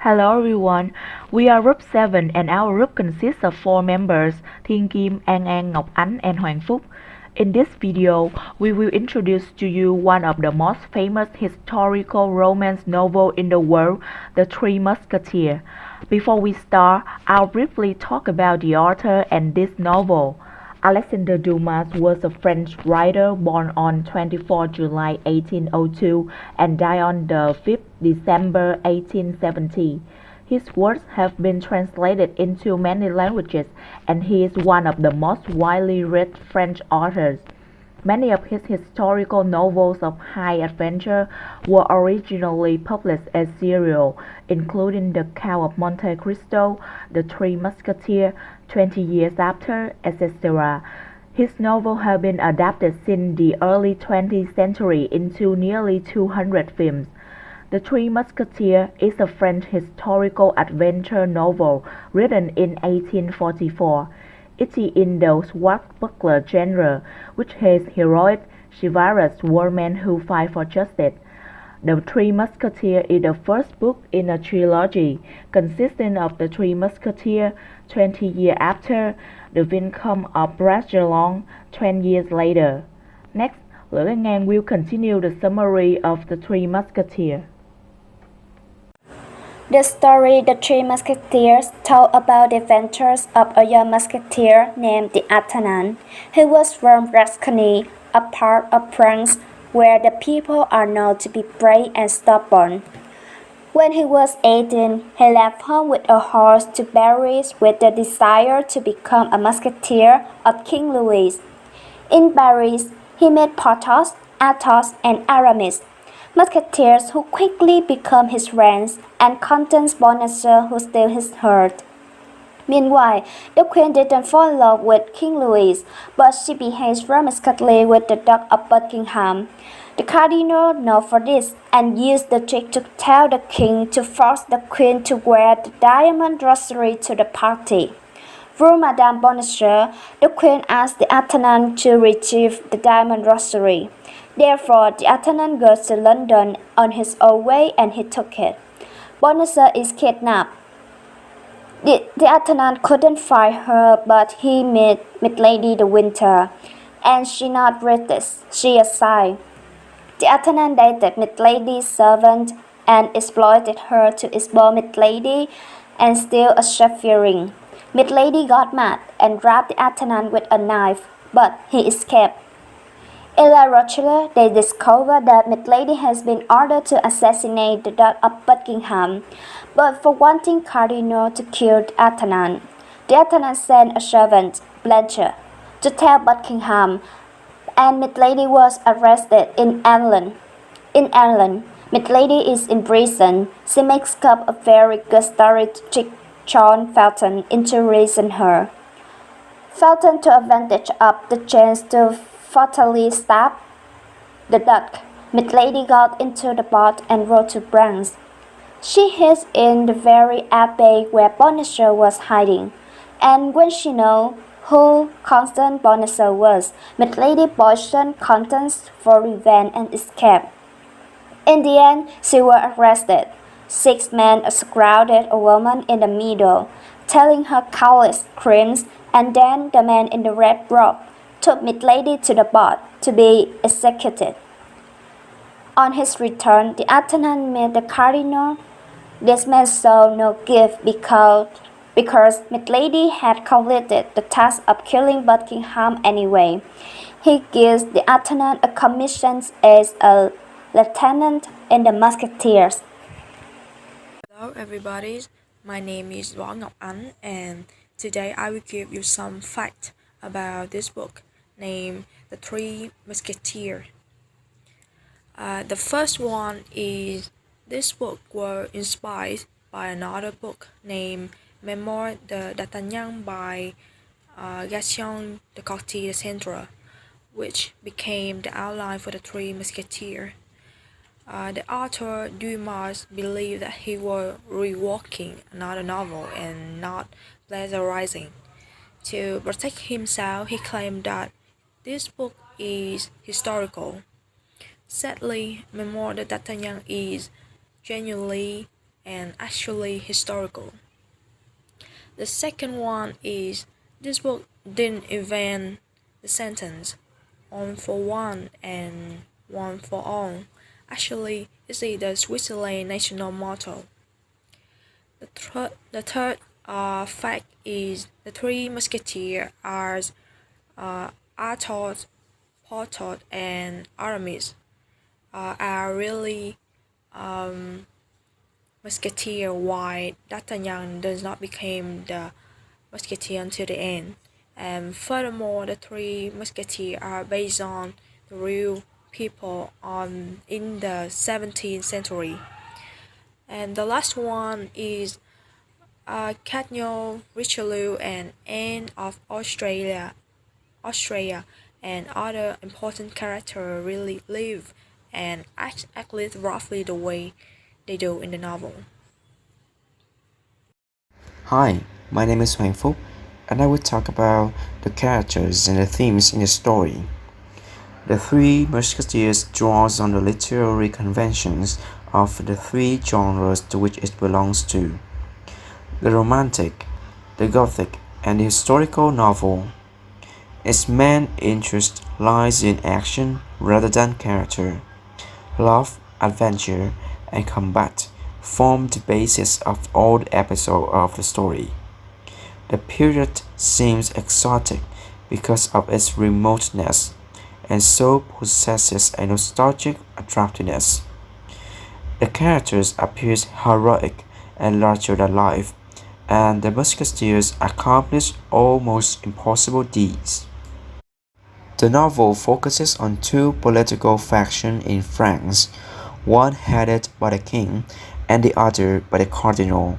Hello everyone, we are Group 7 and our group consists of 4 members, Thiên Kim, An, Ngọc Ánh and Hoàng Phúc. In this video, we will introduce to you one of the most famous historical romance novel in the world, The Three Musketeers. Before we start, I'll briefly talk about the author and this novel. Alexandre Dumas was a French writer born on 24 July 1802 and died on the 5th December 1870. His works have been translated into many languages, and he is one of the most widely read French authors. Many of his historical novels of high adventure were originally published as serials, including The Count of Monte Cristo, The Three Musketeers, 20 Years After, etc. His novels have been adapted since the early 20th century into nearly 200 films. The Three Musketeers is a French historical adventure novel written in 1844. It is in the swashbuckler genre, which has heroic, chivalrous war men who fight for justice. The Three Musketeers is the first book in a trilogy consisting of The Three Musketeers, 20 Years After, The Vicomte of Bragelonne, 20 years later. Next, Lữ Anh Ngang will continue the summary of The Three Musketeers. The story The Three Musketeers told about the adventures of a young musketeer named D'Artagnan, who was from Gascony, a part of France where the people are known to be brave and stubborn. When he was 18, he left home with a horse to Paris with the desire to become a musketeer of King Louis. In Paris, he met Porthos, Athos, and Aramis, musketeers who quickly become his friends, and Constance Bonacieux who steals his heart. Meanwhile, the queen didn't fall in love with King Louis, but she behaves romantically with the Duke of Buckingham. The cardinal knows for this and used the trick to tell the king to force the queen to wear the diamond rosary to the party. Through Madame Bonacieux, the queen asked D'Artagnan to retrieve the diamond rosary. Therefore, D'Artagnan goes to London on his own way and he took it. Bonacieux is kidnapped. D'Artagnan couldn't find her, but he met Lady de Winter, and she not resist. She aside. D'Artagnan dated Milady's servant and exploited her to exploit Milady and steal a chef-earring. Milady got mad and grabbed D'Artagnan with a knife, but he escaped. In La Rochelle, they discover that Milady has been ordered to assassinate the Duke of Buckingham, but for wanting Cardinal to kill D'Artagnan. D'Artagnan sent a servant, Blanche, to tell Buckingham, and Milady was arrested in Ireland. In Ireland, Milady is in prison. She makes up a very good story to trick John Felton into releasing her. Felton took advantage of the chance to fatally stab the Duke. Milady got into the boat and rowed to France. She hid in the very abbey where Bonacieux was hiding, and when she knew who Constance Bonacieux was, Milady poisoned Constance for revenge and escaped. In the end, she was arrested. 6 men surrounded a woman in the middle, telling her countless crimes, and then the man in the red robe took Milady to the boat to be executed. On his return, D'Artagnan met the cardinal. This man saw no gift because Milady had completed the task of killing Buckingham anyway. He gives D'Artagnan a commission as a lieutenant in the Musketeers. Hello everybody, my name is Ngọc Ánh and today I will give you some facts about this book named The Three Musketeers. The first one is this book was inspired by another book named Memoir d'Artagnan by Gaston de Courty Alexandre, which became the outline for The Three Musketeers. The author Dumas believed that he was reworking another novel and not plagiarizing. To protect himself, he claimed that this book is historical. Sadly, Memoir d'Artagnan is genuinely and actually historical. The second one is this book didn't invent the sentence "one for one and one for all." Actually, it's the Switzerland national motto. The third fact is the Three Musketeers are Athos, Porthos, and Aramis are really musketeer, while D'Artagnan does not become the musketeer until the end. And furthermore, the Three Musketeers are based on the real people in the 17th century. And the last one is Cardinal Richelieu and Anne of Austria, and other important characters really live and act roughly the way they do in the novel. Hi, my name is Phúc, and I will talk about the characters and the themes in the story. The Three Musketeers draws on the literary conventions of the three genres to which it belongs to: the romantic, the gothic, and the historical novel. Its main interest lies in action rather than character. Love, adventure, and combat form the basis of all the episodes of the story. The period seems exotic because of its remoteness, and so possesses a nostalgic attractiveness. The characters appear heroic and larger than life, and the Musketeers accomplish almost impossible deeds. The novel focuses on two political factions in France, one headed by the king and the other by the cardinal.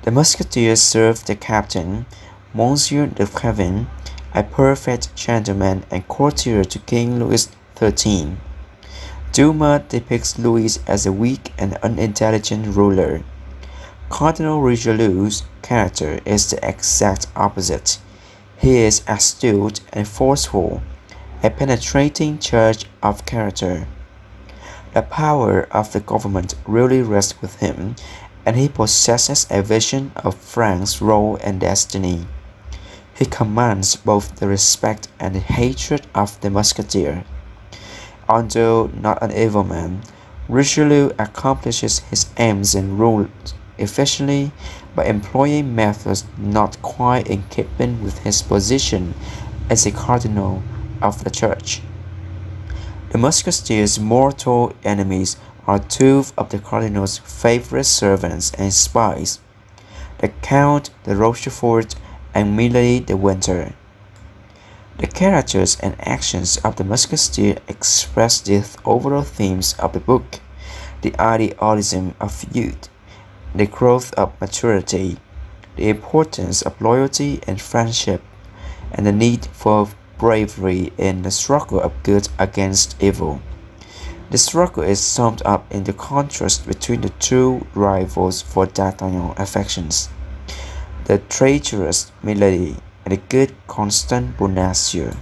The Musketeers serve the captain, Monsieur de Prévin, a perfect gentleman and courtier to King Louis XIII. Dumas depicts Louis as a weak and unintelligent ruler. Cardinal Richelieu's character is the exact opposite. He is astute and forceful, a penetrating judge of character. The power of the government really rests with him, and he possesses a vision of France's role and destiny. He commands both the respect and the hatred of the musketeer. Although not an evil man, Richelieu accomplishes his aims and rules efficiently by employing methods not quite in keeping with his position as a cardinal of the church. The Musketeers' mortal enemies are two of the cardinal's favorite servants and spies, the Count de Rochefort and Milady de Winter. The characters and actions of the Musketeers express the overall themes of the book: the idealism of youth, the growth of maturity, the importance of loyalty and friendship, and the need for bravery in the struggle of good against evil. The struggle is summed up in the contrast between the two rivals for D'Artagnan's affections: the treacherous Milady and the good Constant Bonacieux.